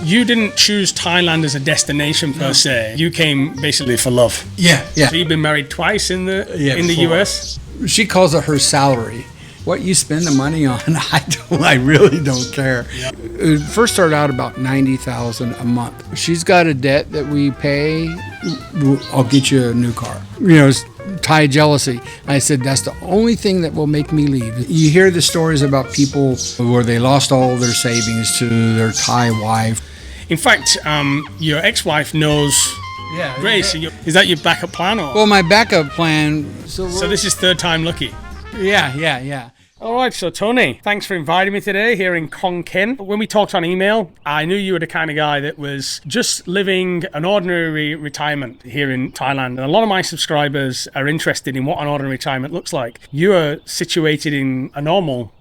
You didn't choose Thailand as a destination per se. You came basically for love. Yeah. So you've been married twice in the US? She calls it her salary. What you spend the money on, I really don't care. Yep. It first started out about $90,000 a month. She's got a debt that we pay. I'll get you a new car. It's Thai jealousy. I said, that's the only thing that will make me leave. You hear the stories about people where they lost all their savings to their Thai wife. In fact, your ex-wife knows Grace. Is that your backup plan? Or? Well, my backup plan... So this is third time lucky? Yeah. All right, so Tony, thanks for inviting me today here in Khon, Kaen. When we talked on email, I knew you were the kind of guy that was just living an ordinary retirement here in Thailand. And a lot of my subscribers are interested in what an ordinary retirement looks like. You are situated in a normal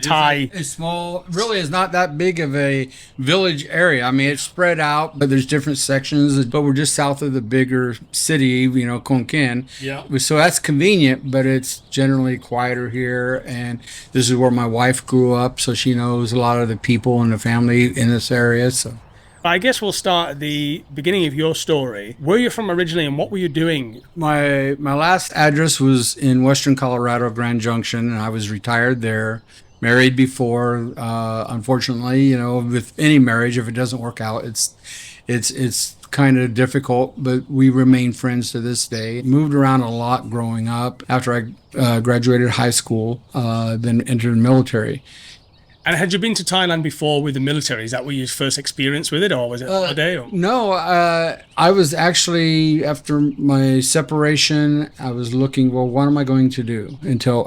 Thai. It's small. Really, it's not that big of a village area. I mean, it's spread out, but there's different sections. But we're just south of the bigger city, Khon Kaen. Yeah. So that's convenient, but it's generally quieter here. And this is where my wife grew up, so she knows a lot of the people and the family in this area. So I guess we'll start at the beginning of your story. Where are you from originally, and what were you doing? My last address was in Western Colorado, Grand Junction, and I was retired there. Married before, unfortunately, with any marriage, if it doesn't work out, it's kind of difficult, but we remain friends to this day. Moved around a lot growing up. After I graduated high school, then entered the military. And had you been to Thailand before with the military? Is that where your first experience with it, or was it a day? Or? No, I was actually, after my separation, I was looking, well, what am I going to do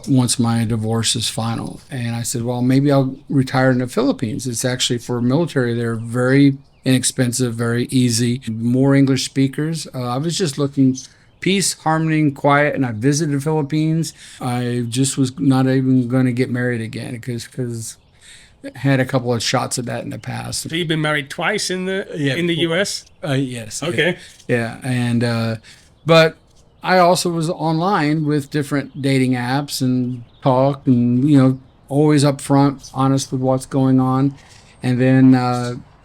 once my divorce is final? And I said, well, maybe I'll retire in the Philippines. It's actually, for military, they're very inexpensive, very easy, more English speakers. I was just looking peace, harmony, quiet, and I visited the Philippines. I just was not even going to get married again because had a couple of shots at that in the past. So you've been married twice in the US? Yes. Okay. Yeah, and but I also was online with different dating apps and talk, and always upfront, honest with what's going on. And then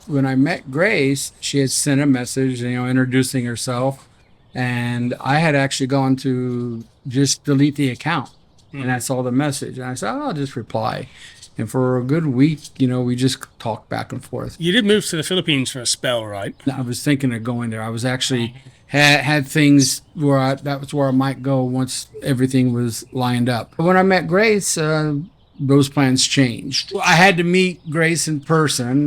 when I met Grace, she had sent a message, introducing herself, and I had actually gone to just delete the account, and I saw the message, and I said, I'll just reply. And for a good week, we just talked back and forth. You did move to the Philippines for a spell, right? I was thinking of going there. I was actually had things where that was where I might go once everything was lined up. But when I met Grace, those plans changed. I had to meet Grace in person,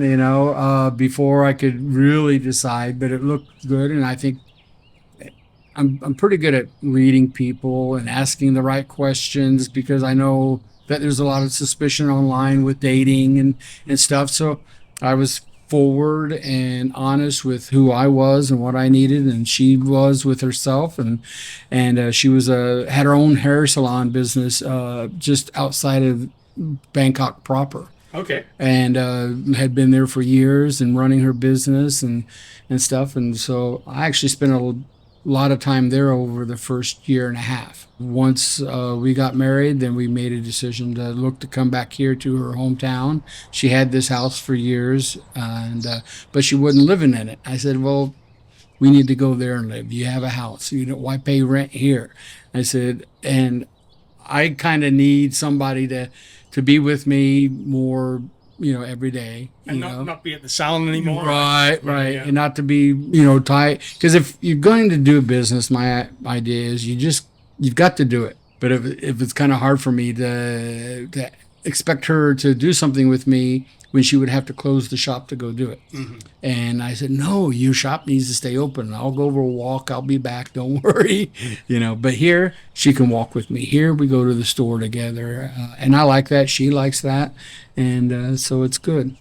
before I could really decide. But it looked good, and I think I'm pretty good at reading people and asking the right questions, because I know that there's a lot of suspicion online with dating and stuff. So I was forward and honest with who I was and what I needed, and she was with herself, and she was had her own hair salon business just outside of Bangkok proper. Okay. And had been there for years and running her business and stuff. And so I actually spent a lot of time there over the first year and a half. Once we got married, then we made a decision to look to come back here to her hometown. She had this house for years, but she wasn't living in it. I said, well, we need to go there and live. You have a house. Why pay rent here? I said, and I kind of need somebody to be with me more, every day. And not be at the salon anymore. Right. Yeah. And not to be, tight. Because if you're going to do a business, my idea is you've got to do it. But if it's kind of hard for me to expect her to do something with me when she would have to close the shop to go do it. Mm-hmm. And I said, no, your shop needs to stay open. I'll go over a walk. I'll be back. Don't worry. But here she can walk with me. Here we go to the store together. And I like that. She likes that. And so it's good.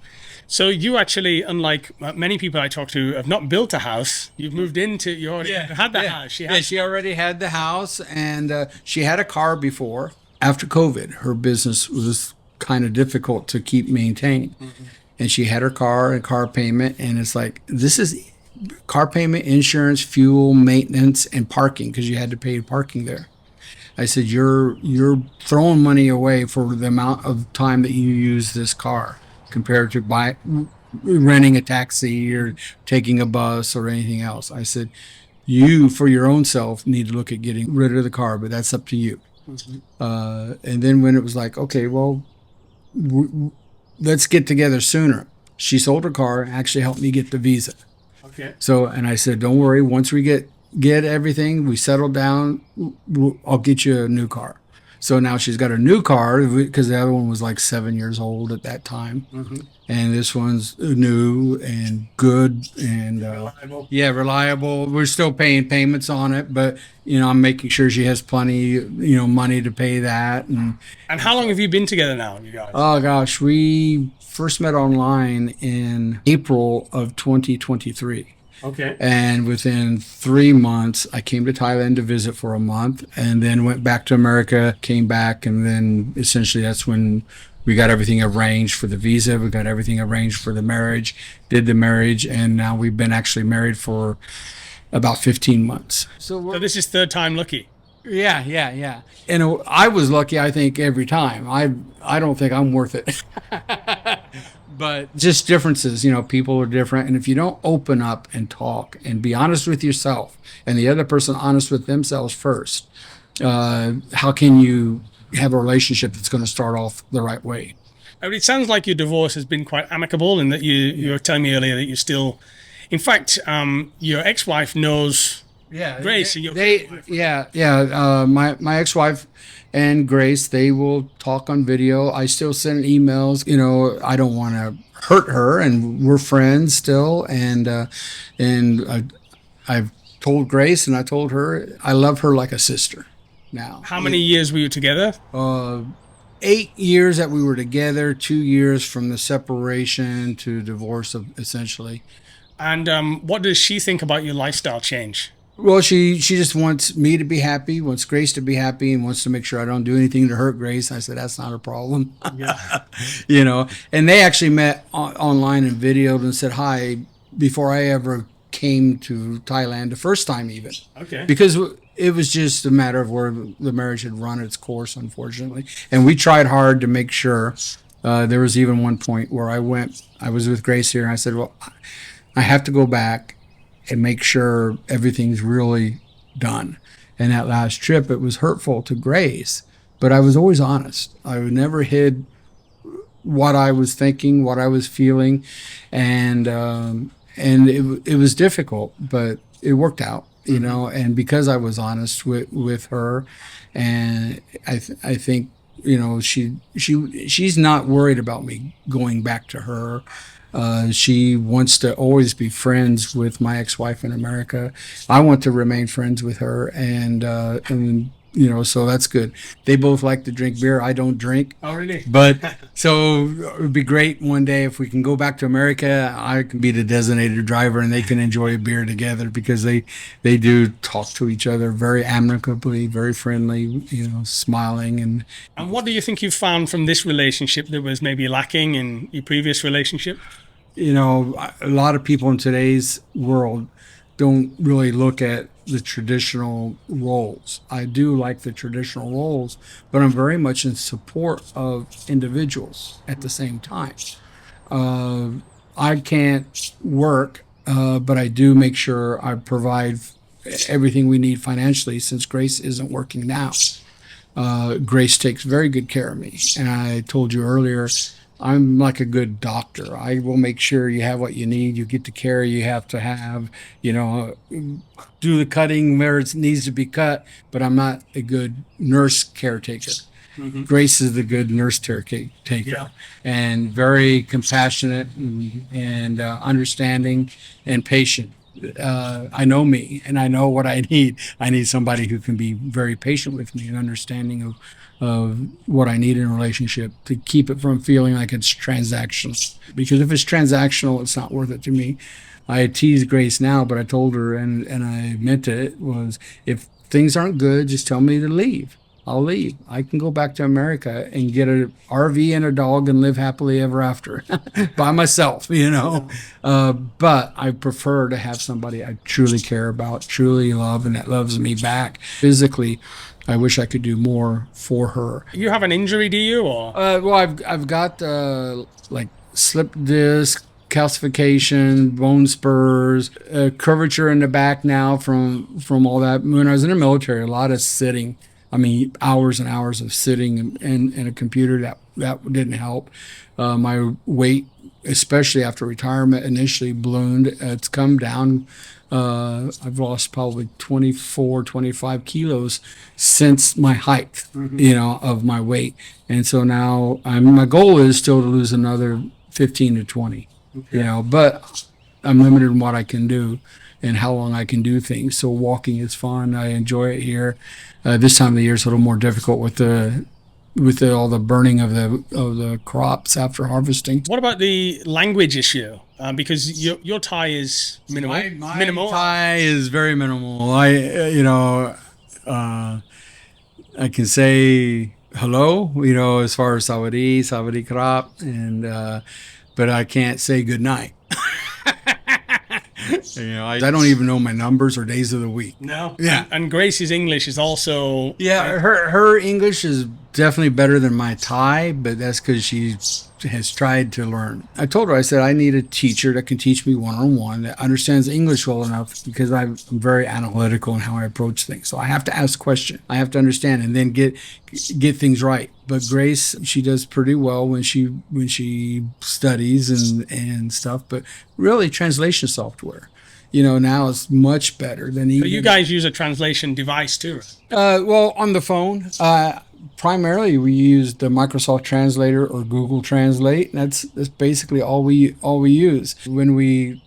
So you actually, unlike many people I talk to, have not built a house. You've moved into, you already had the house. She already had the house, and she had a car before. After COVID, her business was kind of difficult to keep maintained. Mm-hmm. And she had her car and car payment, and it's like, this is car payment, insurance, fuel, maintenance, and parking, because you had to pay parking there. I said, you're throwing money away for the amount of time that you use this car compared to renting a taxi or taking a bus or anything else. I said, you, for your own self, need to look at getting rid of the car, but that's up to you. And then when it was like, okay, well, let's get together sooner. She sold her car, actually helped me get the visa. Okay. So, and I said, don't worry, once we get everything, we settle down, I'll get you a new car. So now she's got a new car because the other one was like 7 years old at that time. And this one's new and good and Reliable. yeah, reliable. We're still paying payments on it, but you know, I'm making sure she has plenty, you know, money to pay that. And how long have you been together now, you guys? oh gosh, we first met online in April of 2023. Okay. And within 3 months, I came to Thailand to visit for a month and then went back to America, came back. And then essentially that's when we got everything arranged for the visa. We got everything arranged for the marriage, did the marriage. And now we've been actually married for about 15 months. So this is third time lucky. Yeah. And I was lucky, I think, every time. I don't think I'm worth it. But just differences, you know, people are different. And if you don't open up and talk and be honest with yourself and the other person honest with themselves first, how can you have a relationship that's going to start off the right way? I mean, it sounds like your divorce has been quite amicable in that you were telling me earlier that you're still, in fact, your ex-wife knows Grace. My ex-wife and Grace, they will talk on video. I still send emails. You know, I don't want to hurt her, and we're friends still. And I've told Grace, and I told her I love her like a sister. Now, how many years were you together? 8 years that we were together. 2 years from the separation to divorce, essentially. And what does she think about your lifestyle change? Well, she just wants me to be happy, wants Grace to be happy, and wants to make sure I don't do anything to hurt Grace. I said, that's not a problem. Yeah. You know, and they actually met online and videoed and said hi before I ever came to Thailand the first time even. Okay. Because it was just a matter of where the marriage had run its course, unfortunately. And we tried hard to make sure. There was even one point where I was with Grace here, and I said, well, I have to go back and make sure everything's really done. And that last trip, it was hurtful to Grace, but I was always honest. I never hid what I was thinking, what I was feeling, and it was difficult, but it worked out, you know. And because I was honest with her, and I think, you know, she's not worried about me going back to her. She wants to always be friends with my ex-wife in America. I want to remain friends with her, and you know, so that's good. They both like to drink beer. I don't drink. Oh, really? But so it would be great one day if we can go back to America. I can be the designated driver, and they can enjoy a beer together, because they do talk to each other very amicably, very friendly, you know, smiling. And what do you think you found from this relationship that was maybe lacking in your previous relationship? You know, a lot of people in today's world don't really look at the traditional roles. I do like the traditional roles, but I'm very much in support of individuals at the same time. I can't work, but I do make sure I provide everything we need financially, since Grace isn't working now. Grace takes very good care of me. And I told you earlier, I'm like a good doctor. I will make sure you have what you need. You get the care you have to have, you know, do the cutting where it needs to be cut, but I'm not a good nurse caretaker. Mm-hmm. Grace is the good nurse caretaker, yeah. And very compassionate and understanding and patient. I know me, and I know what I need. I need somebody who can be very patient with me and understanding of what I need in a relationship, to keep it from feeling like it's transactional. Because if it's transactional, it's not worth it to me. I tease Grace now, but I told her, and I meant it, was if things aren't good, just tell me to leave. I'll leave. I can go back to America and get an RV and a dog and live happily ever after by myself, you know. But I prefer to have somebody I truly care about, truly love, and that loves me back. Physically, I wish I could do more for her. You have an injury, do you? Or well, I've got like slip disc, calcification, bone spurs, curvature in the back now from all that. When I was in the military, a lot of sitting. I mean, hours and hours of sitting in a computer that didn't help. My weight, especially after retirement, initially ballooned. It's come down. I've lost probably 24, 25 kilos since my height, of my weight. And so now my goal is still to lose another 15 to 20, but I'm limited in what I can do and how long I can do things. So walking is fun. I enjoy it here. This time of the year is a little more difficult with all the burning of the crops after harvesting. What about the language issue? Because your Thai is minimal. My Thai is very minimal. I can say hello, as far as Sawadee Krap, and but I can't say good night. I don't even know my numbers or days of the week. No. Yeah. And Grace's English is also. Yeah, her English is definitely better than my Thai, but that's because she has tried to learn. I told her, I said, I need a teacher that can teach me one-on-one that understands English well enough, because I'm very analytical in how I approach things. So I have to ask questions. I have to understand and then get things right. But Grace, she does pretty well when she studies and stuff. But really, translation software, now it's much better than even. But you guys use a translation device too, right? Well, on the phone. Primarily, we use the Microsoft Translator or Google Translate. That's basically all we use. When we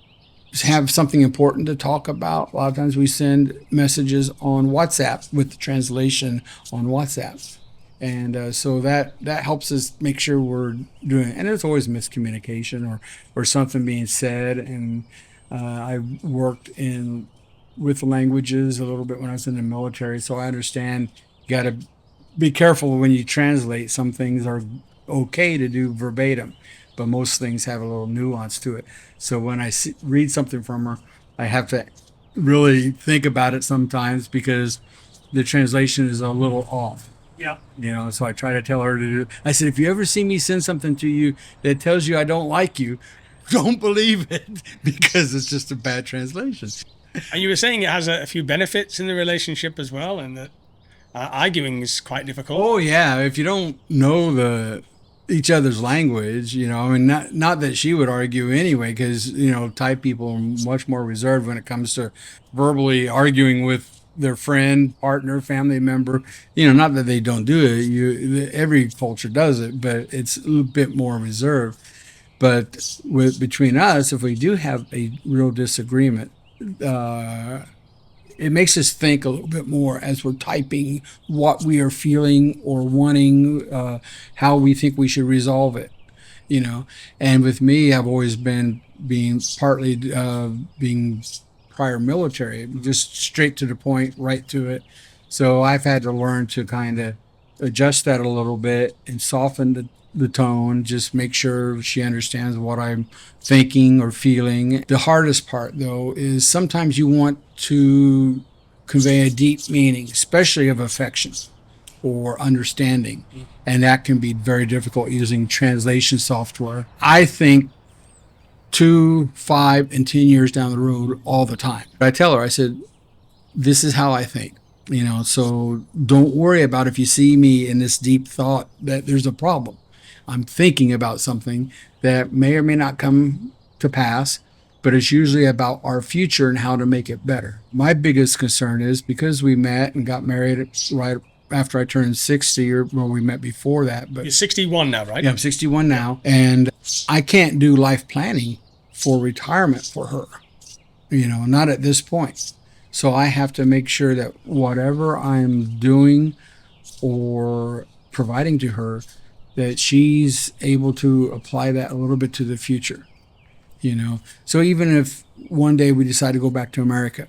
have something important to talk about, a lot of times we send messages on WhatsApp with the translation on WhatsApp. And so that helps us make sure we're doing it. And there's always miscommunication or something being said. And I worked with languages a little bit when I was in the military, so I understand you got to be careful when you translate. Some things are okay to do verbatim, but most things have a little nuance to it. So when I read something from her, I have to really think about it sometimes, because the translation is a little off. Yeah. So I try to tell her to do. I said, if you ever see me send something to you that tells you I don't like you, don't believe it, because it's just a bad translation. And you were saying it has a few benefits in the relationship as well, and that arguing is quite difficult. Oh yeah, if you don't know each other's language, not that she would argue anyway, because Thai people are much more reserved when it comes to verbally arguing with their friend, partner, family member. Not that they don't do it. Every culture does it, but it's a little bit more reserved. But between us, if we do have a real disagreement, it makes us think a little bit more as we're typing what we are feeling or wanting, how we think we should resolve it, And with me, I've always been being prior military, just straight to the point, right to it. So I've had to learn to kind of adjust that a little bit and soften the tone, just make sure she understands what I'm thinking or feeling. The hardest part, though, is sometimes you want to convey a deep meaning, especially of affection or understanding, and that can be very difficult using translation software. I think 2, 5, and 10 years down the road all the time. I tell her, I said, this is how I think, so don't worry about if you see me in this deep thought that there's a problem. I'm thinking about something that may or may not come to pass, but it's usually about our future and how to make it better. My biggest concern is, because we met and got married right after I turned 60, or well, we met before that. But you're 61 now, right? Yeah, I'm 61 now, and I can't do life planning for retirement for her, not at this point. So I have to make sure that whatever I'm doing or providing to her, that she's able to apply that a little bit to the future, So even if one day we decide to go back to America,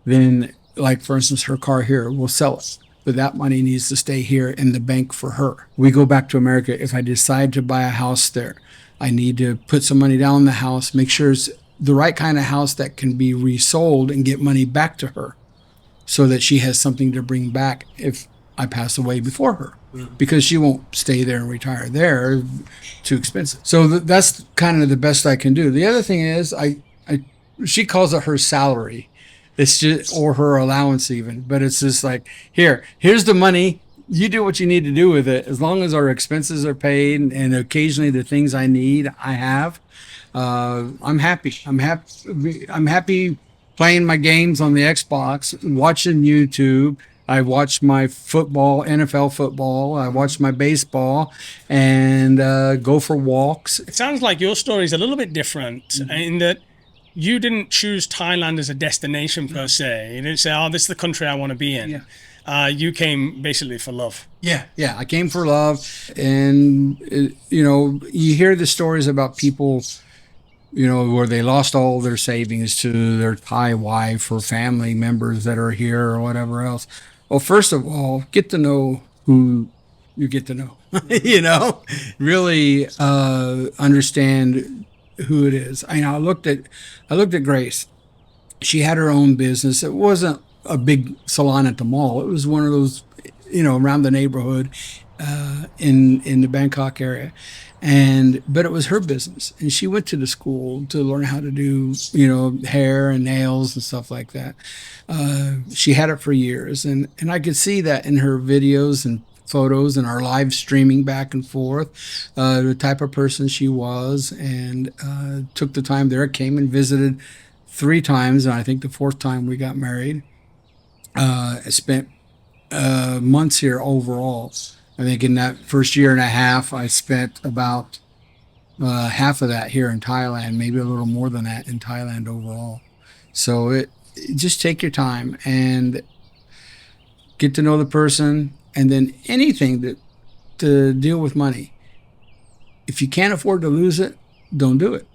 then, like, for instance, her car here, we'll sell it. But that money needs to stay here in the bank for her. We go back to America. If I decide to buy a house there, I need to put some money down on the house, make sure it's the right kind of house that can be resold and get money back to her, so that she has something to bring back if I pass away before her. because she won't stay there and retire there. Too expensive. So that's kind of the best I can do. The other thing is she calls it her salary. It's just, or her allowance even, but it's just like, here's the money. You do what you need to do with it. As long as our expenses are paid and occasionally the things I need, I have, I'm happy. I'm happy playing my games on the Xbox, watching YouTube. I watch my football, NFL football. I watch my baseball and go for walks. It sounds like your story is a little bit different in that you didn't choose Thailand as a destination per se. You didn't say, oh, this is the country I want to be in. You came basically for love. Yeah, I came for love. And, you hear the stories about people, where they lost all their savings to their Thai wife or family members that are here or whatever else. Well, first of all, get to know who you get to know, really understand who it is. I looked at Grace. She had her own business. It wasn't a big salon at the mall. It was one of those, around the neighborhood in the Bangkok area. But it was her business. And she went to the school to learn how to do, hair and nails and stuff like that. She had it for years. And I could see that in her videos and photos and our live streaming back and forth, the type of person she was, and took the time there, came and visited 3 times. And I think the 4th time we got married. I spent months here overall. I think in that first year and a half, I spent about half of that here in Thailand, maybe a little more than that in Thailand overall. So just take your time and get to know the person, and then anything to deal with money. If you can't afford to lose it, don't do it.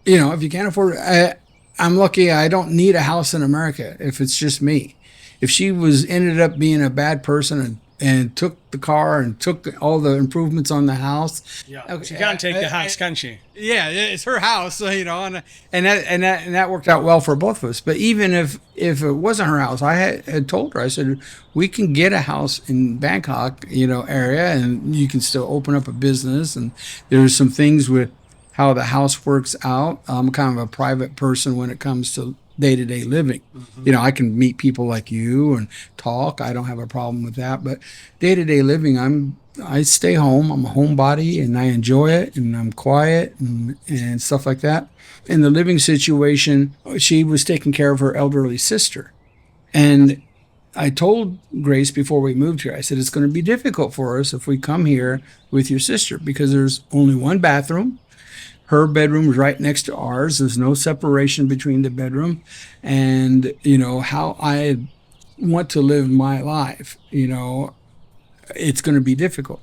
If you can't afford it, I'm lucky I don't need a house in America if it's just me. If she ended up being a bad person and took the car and took all the improvements on the house. Yeah, okay, she can't take the house, can she? Yeah, it's her house, and that worked out well for both of us. But even if it wasn't her house, I had told her, I said, we can get a house in Bangkok, area, and you can still open up a business. And there's some things with how the house works out. I'm kind of a private person when it comes to day-to-day living. I can meet people like you and talk. I don't have a problem with that. But day-to-day living, I stay home. I'm a homebody and I enjoy it, and I'm quiet and stuff like that. In the living situation, she was taking care of her elderly sister. And I told Grace before we moved here, I said, it's going to be difficult for us if we come here with your sister because there's only one bathroom. Her bedroom is right next to ours. There's no separation between the bedroom. And, how I want to live my life, it's going to be difficult.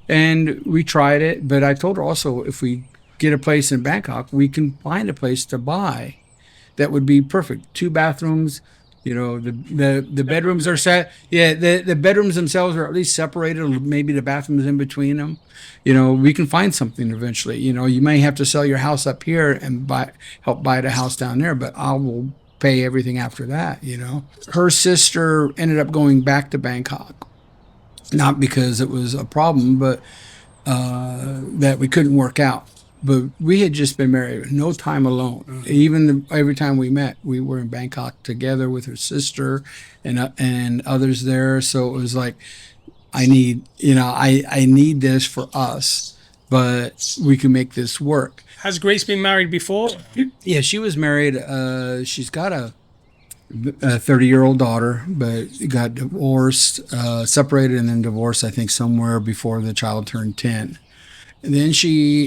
And we tried it, but I told her also, if we get a place in Bangkok, we can find a place to buy that would be perfect. 2 bathrooms, the bedrooms are set. Yeah, the bedrooms themselves are at least separated. Maybe the bathrooms in between them. We can find something eventually. You may have to sell your house up here and help buy the house down there, but I will pay everything after that. Her sister ended up going back to Bangkok, not because it was a problem, but that we couldn't work out. But we had just been married, no time alone. Even every time we met, we were in Bangkok together with her sister and others there. So it was like, I need this for us, but we can make this work. Has Grace been married before? Yeah, she was married. She's got a 30-year-old daughter, but got divorced, separated, and then divorced, I think, somewhere before the child turned 10. And then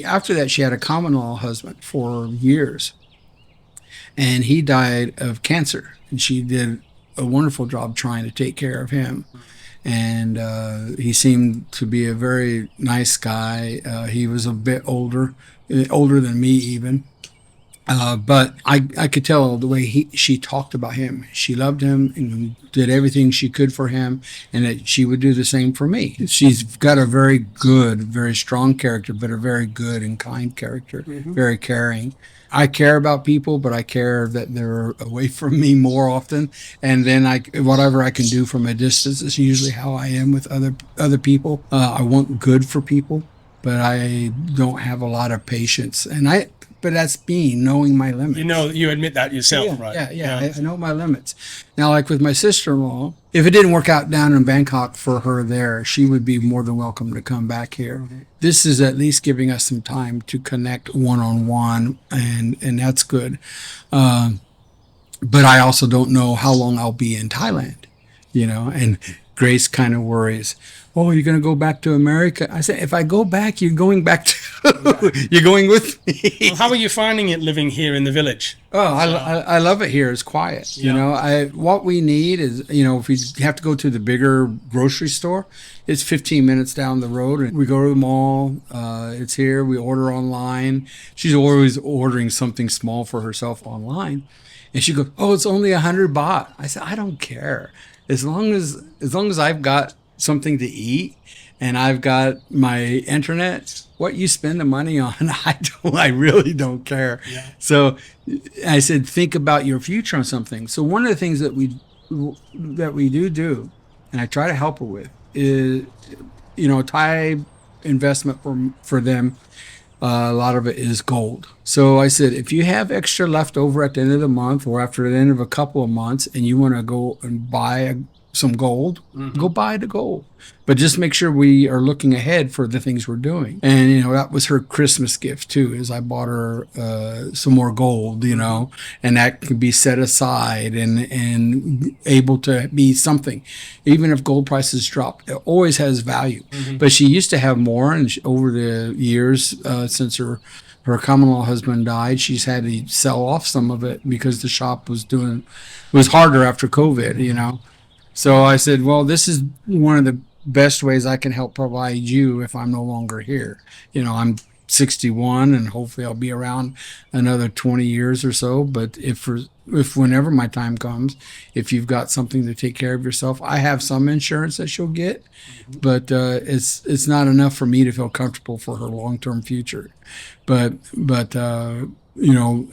after that, she had a common law husband for years. And he died of cancer. And she did a wonderful job trying to take care of him. And he seemed to be a very nice guy. He was a bit older than me even. But I could tell the way she talked about him. She loved him and did everything she could for him, and that she would do the same for me. She's got a very good, very strong character, but a very good and kind character, very caring. I care about people, but I care that they're away from me more often. And then whatever I can do from a distance is usually how I am with other people. I want good for people, but I don't have a lot of patience. But that's knowing my limits. You admit that yourself, right? Yeah. I know my limits. Now, like with my sister-in-law, if it didn't work out down in Bangkok for her there, she would be more than welcome to come back here. Mm-hmm. This is at least giving us some time to connect one-on-one, and that's good. But I also don't know how long I'll be in Thailand, and Grace kind of worries. Oh, you're going to go back to America? I said, if I go back, you're going back to, you're going with me. Well, how are you finding it living here in the village? Oh, I love it here. It's quiet. What we need is, if we have to go to the bigger grocery store, it's 15 minutes down the road. And we go to the mall. It's here. We order online. She's always ordering something small for herself online. And she goes, oh, it's only 100 baht. I said, I don't care. As long as I've got something to eat and I've got my internet, what you spend the money on, I really don't care. Yeah. So I said, think about your future on something. So one of the things that we do, and I try to help her with, is, Thai investment for them. A lot of it is gold. So I said, if you have extra left over at the end of the month or after the end of a couple of months and you want to go and buy some gold, go buy the gold. But just make sure we are looking ahead for the things we're doing. And, that was her Christmas gift too, is I bought her some more gold, and that could be set aside and able to be something. Even if gold prices drop, it always has value. Mm-hmm. But she used to have more, and over the years, since her common law husband died, she's had to sell off some of it because the shop was harder after COVID, So I said, well, this is one of the best ways I can help provide you if I'm no longer here. I'm 61 and hopefully I'll be around another 20 years or so. But if whenever my time comes, if you've got something to take care of yourself, I have some insurance that she'll get, but it's not enough for me to feel comfortable for her long-term future. But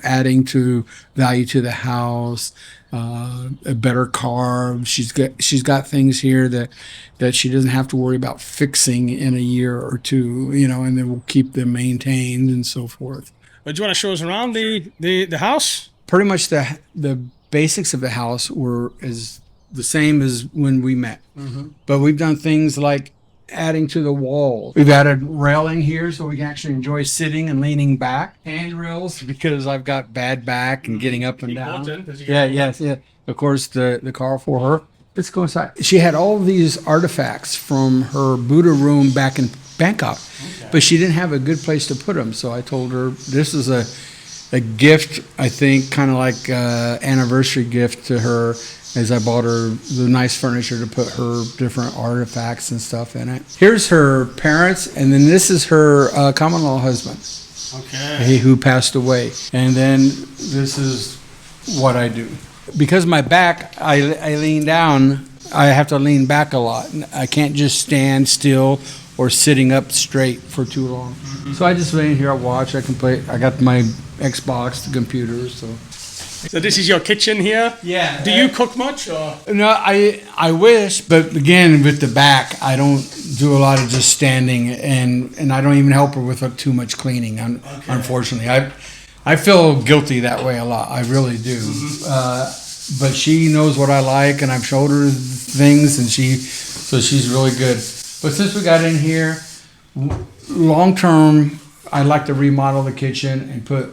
adding to value to the house, a better car. She's got things here that she doesn't have to worry about fixing in a year or two, and then we'll keep them maintained and so forth. But do you want to show us around the house? Pretty much the basics of the house were the same as when we met. Mm-hmm. But we've done things like adding to the wall. We've added railing here so we can actually enjoy sitting and leaning back. Handrails because I've got bad back and getting up and down. Yes. Of course, the car for her. Let's go inside. She had all these artifacts from her Buddha room back in Bangkok, but she didn't have a good place to put them. So I told her this is a gift, I think, kind of like anniversary gift to her, as I bought her the nice furniture to put her different artifacts and stuff in it. Here's her parents, and then this is her common law husband, who passed away. And then this is what I do. Because my back, I lean down, I have to lean back a lot. I can't just stand still or sitting up straight for too long. Mm-hmm. So I just lay in here, I watch, I can play. I got my Xbox, the computer, So this is your kitchen here? Yeah. Do you cook much? Or? No, I wish, but again, with the back, I don't do a lot of just standing, and I don't even help her with too much cleaning, unfortunately. I feel guilty that way a lot. I really do. Mm-hmm. But she knows what I like, and I've showed her things, and she's really good. But since we got in here, long term, I'd like to remodel the kitchen and put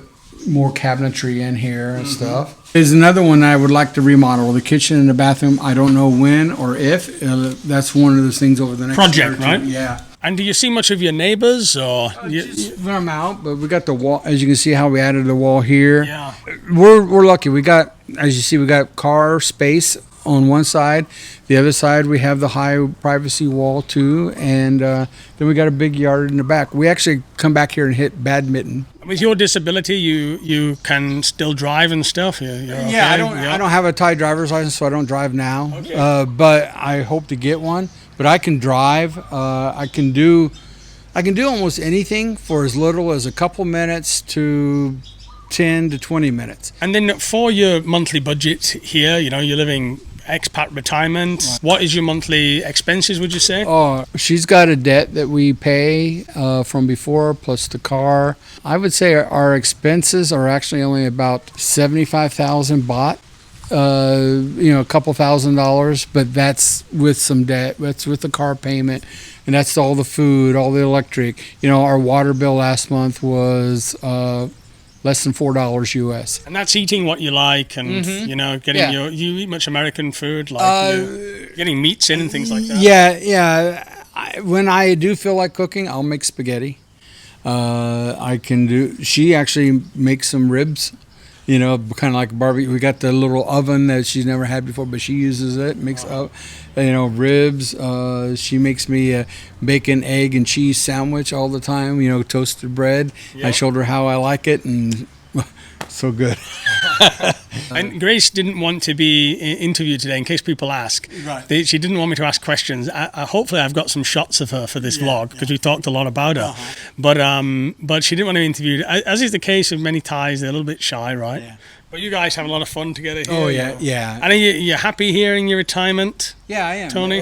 more cabinetry in here and stuff. There's another one I would like to remodel, the kitchen and the bathroom. I don't know when or if. That's one of those things over the next project, right? Yeah. And do you see much of your neighbors, or? Just when I'm out, but we got the wall. As you can see, how we added the wall here. Yeah. We're lucky. We got, as you see, we got car space on one side. The other side, we have the high privacy wall too. And then we got a big yard in the back. We actually come back here and hit badminton. With your disability, you can still drive and stuff. You're okay? Yeah, I don't have a Thai driver's license, so I don't drive now. Okay. But I hope to get one. But I can drive. I can do almost anything for as little as a couple minutes to 10 to 20 minutes. And then for your monthly budget here, you're living expat retirement. Right. What is your monthly expenses, would you say? Oh, she's got a debt that we pay from before, plus the car. I would say our expenses are actually only about 75,000 baht. A couple $1,000s, but that's with some debt. That's with the car payment, and that's all the food, all the electric. Our water bill last month was less than $4 US. And that's eating what you like, and getting you eat much American food, like getting meats in and things like that. Yeah. When I do feel like cooking, I'll make spaghetti. She actually makes some ribs. Kind of like barbecue. We got the little oven that she's never had before, but she uses it. Makes up, ribs. She makes me a bacon, egg, and cheese sandwich all the time. Toasted bread. Yep. I showed her how I like it, and so good. And Grace didn't want to be interviewed today, in case people ask. Right. She didn't want me to ask questions. Hopefully, I've got some shots of her for this vlog, because we talked a lot about her. But she didn't want to be interviewed. As is the case with many Thais, they're a little bit shy, right? Yeah. But you guys have a lot of fun together here. Oh, yeah, yeah. And are you happy here in your retirement? Yeah, I am. Tony?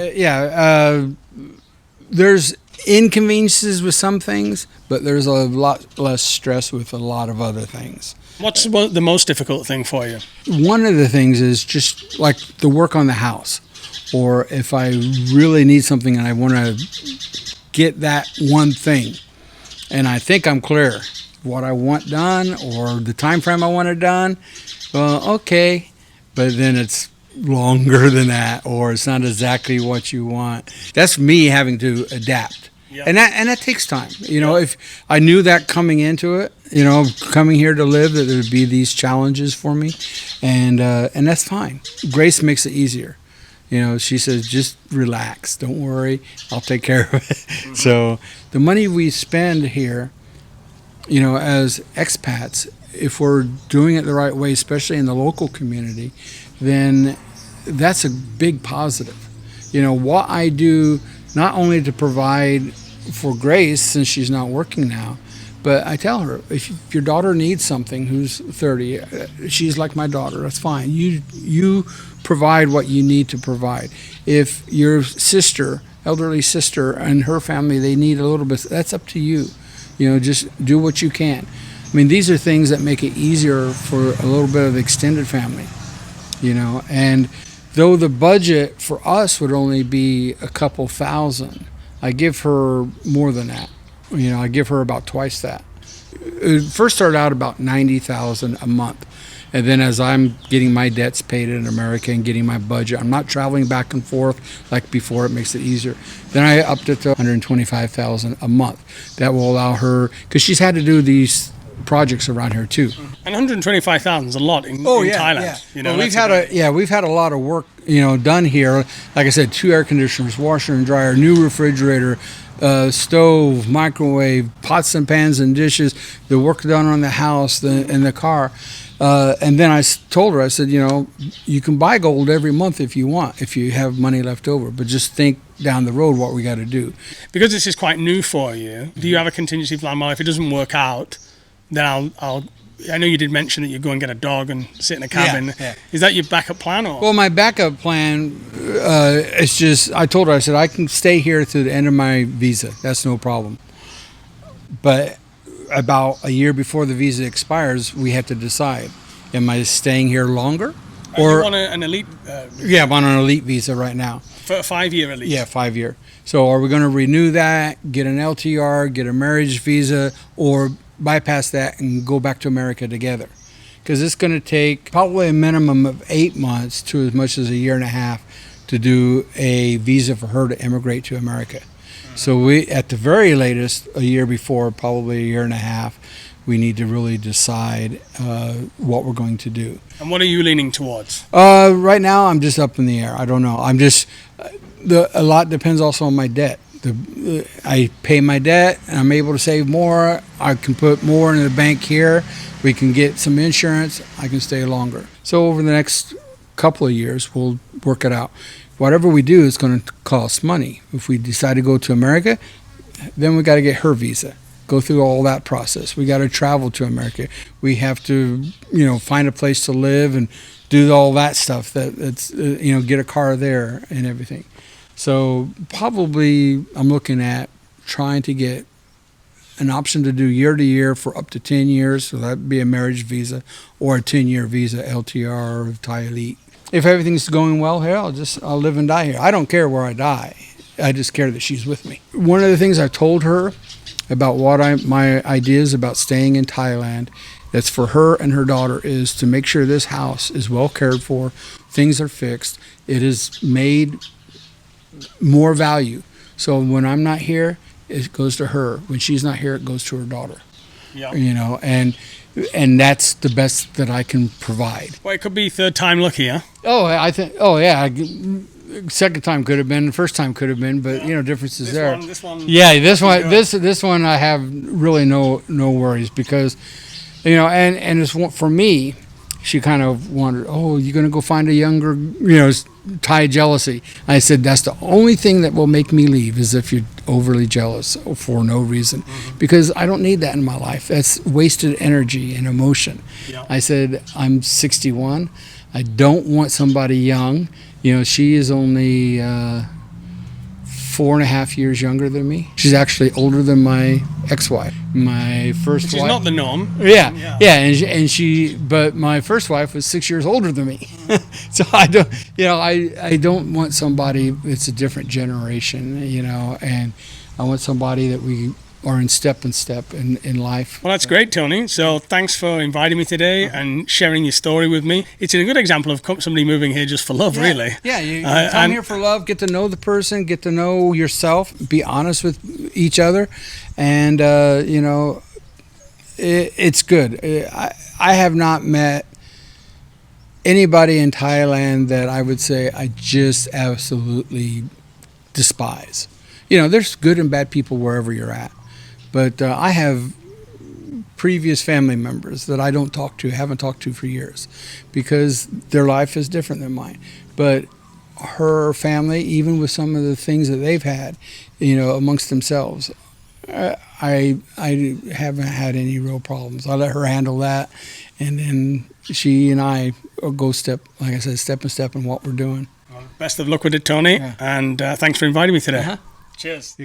There's inconveniences with some things, but there's a lot less stress with a lot of other things. What's the most difficult thing for you? One of the things is just like the work on the house, or if I really need something and I want to get that one thing, and I think I'm clear what I want done or the time frame I want it done, well, okay, but then it's longer than that, or it's not exactly what you want. That's me having to adapt. Yep. And that takes time. If I knew that coming into it, coming here to live, that there would be these challenges for me, and that's fine. Grace makes it easier. She says, just relax, don't worry, I'll take care of it. Mm-hmm. So the money we spend here, as expats, if we're doing it the right way, especially in the local community, then that's a big positive. What I do, not only to provide for Grace since she's not working now, but I tell her, if your daughter needs something, who's 30, she's like my daughter, that's fine. You provide what you need to provide. If your sister, elderly sister, and her family, they need a little bit, that's up to you. Just do what you can. I mean, these are things that make it easier for a little bit of extended family, and though the budget for us would only be a couple thousand, I give her more than that. I give her about twice that. It first started out about 90,000 a month. And then as I'm getting my debts paid in America and getting my budget, I'm not traveling back and forth like before, it makes it easier. Then I upped it to 125,000 a month. That will allow her, because she's had to do these projects around here too. And 125,000 is a lot in Thailand. Yeah. We've had a lot of work, done here. Like I said, 2 air conditioners, washer and dryer, new refrigerator, stove, microwave, pots and pans and dishes, the work done on the house and the car. And then I told her, I said, you can buy gold every month if you want, if you have money left over, but just think down the road what we got to do. Because this is quite new for you, do you have a contingency plan? Well, if it doesn't work out, then I know you did mention that you go and get a dog and sit in a cabin. Yeah. Is that your backup plan? Or? Well, my backup plan is just, I told her, I said, I can stay here through the end of my visa. That's no problem. But about a year before the visa expires, we have to decide, am I staying here longer? Or you on an elite? Yeah, I'm on an elite visa right now. For a 5-year elite? Yeah, 5-year. So are we going to renew that, get an LTR, get a marriage visa, or bypass that and go back to America together? Because it's going to take probably a minimum of 8 months to as much as a year and a half to do a visa for her to immigrate to America. So we, at the very latest, a year before, probably a year and a half, we need to really decide what we're going to do. And what are you leaning towards? Right now, I'm just up in the air. I don't know. I'm just a lot depends also on my debt. I pay my debt, and I'm able to save more. I can put more in the bank here. We can get some insurance. I can stay longer. So over the next couple of years, we'll work it out. Whatever we do is going to cost money. If we decide to go to America, then we got to get her visa. Go through all that process. We got to travel to America. We have to, find a place to live and do all that stuff. That's get a car there and everything. So probably I'm looking at trying to get an option to do year to year for up to 10 years. So that'd be a marriage visa or a 10-year visa, LTR or Thai Elite. If everything's going well here, I'll live and die here. I don't care where I die. I just care that she's with me. One of the things I told her about my ideas about staying in Thailand, that's for her and her daughter, is to make sure this house is well cared for, things are fixed, it is made more value. So when I'm not here, it goes to her. When she's not here, it goes to her daughter. Yeah. And that's the best that I can provide. Well, it could be third time lucky, huh? Second time could have been, the first time could have been, but differences there. This one. Yeah, this one I have really no worries because, and it's for me. She kind of wondered, you're going to go find a younger, Thai jealousy. I said, that's the only thing that will make me leave is if you're overly jealous for no reason. Mm-hmm. Because I don't need that in my life. That's wasted energy and emotion. Yeah. I said, I'm 61. I don't want somebody young. She is only 4.5 years younger than me. She's actually older than my ex-wife. My first wife. Which is not the norm. Yeah. But my first wife was 6 years older than me. So I don't want somebody. It's a different generation, and I want somebody that we are in step in life. Well, that's great, Tony. So thanks for inviting me today and sharing your story with me. It's a good example of somebody moving here just for love, really. Yeah, you come here for love, get to know the person, get to know yourself, be honest with each other, and, it's good. I have not met anybody in Thailand that I would say I just absolutely despise. There's good and bad people wherever you're at. But I have previous family members that I haven't talked to for years because their life is different than mine. But her family, even with some of the things that they've had, amongst themselves, I haven't had any real problems. I let her handle that, and then she and I go step in step in what we're doing. Well, best of luck with it, Tony, and thanks for inviting me today. Uh-huh. Cheers.